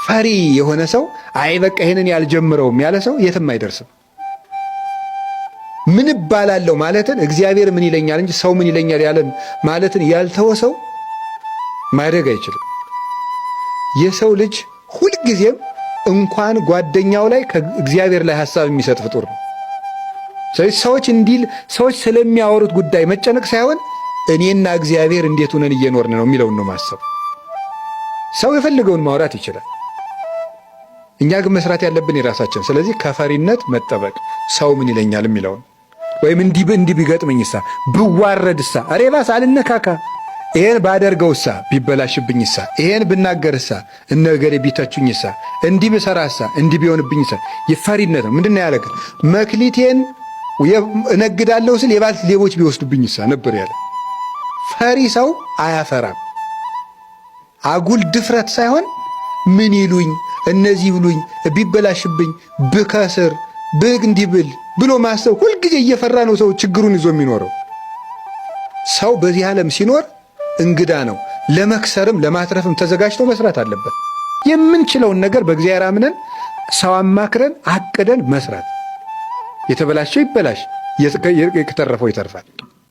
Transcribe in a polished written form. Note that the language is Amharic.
ፈሪ የሆነ ሰው አይ በቃ ይሄንን ያልጀምረውም ያለ ሰው የትም አይደርስም። ምን እባላለሁ ማለትን እግዚአብሔር ምን ይለኛል እንጂ ሰው ምን ይለኛል ያለን ማለትን ያልተወ ሰው ማደግ አይችልም። የሰው ልጅ ሁልጊዜም እንኳን ጓደኛው ላይ ከእግዚአብሔር ላይ ሐሳብ የሚሰጥ ፍጡር ነው። ሰዎች ስለሚያወሩት ጉዳይ መጨነቅ ሳይሆን እኔና እግዚአብሔር እንዴት ሆነን እየኖርን ነው የሚለውን ነው ማሰብ። ሰው የፈለገውን ማውራት ይችላል። እኛ ግን መስራት ያለብን የራሳችን። ስለዚህ ከፈሪነት መጠበቅ፣ ሰው ምን ይለኛል የሚለውን ወይም እንዲህ ቢገጥመኝሳ፣ ብዋረድሳ፣ ሬባስ አልነካካ፣ ይሄን ባደርገውሳ፣ ቢበላሽብኝሳ፣ ይሄን ብናገርሳ፣ እነገሬ ቢተቹኝሳ፣ እንዲህ ብሰራሳ፣ እንዲህ ቢሆንብኝሳ። የፈሪነት ነው። ምንድን ነው ያለ? መክሊቴን እነግዳለሁ ስል የባልት ሌቦች ቢወስዱብኝሳ ነበር ያለ። ፈሪ ሰው አያፈራም። አጉል ድፍረት ሳይሆን ምን ይሉኝ፣ እነዚህ ብሉኝ፣ ቢበላሽብኝ፣ ብከስር፣ እንዲህ ብል ብሎ ማሰብ። ሁልጊዜ እየፈራ ነው ሰው ችግሩን ይዞ የሚኖረው። ሰው በዚህ ዓለም ሲኖር እንግዳ ነው። ለመክሰርም ለማትረፍም ተዘጋጅቶ መስራት አለበት። የምንችለውን ነገር በእግዚአብሔር አምነን ሰው አማክረን አቅደን መስራት። የተበላሸው ይበላሽ፣ የተረፈው ይተርፋል።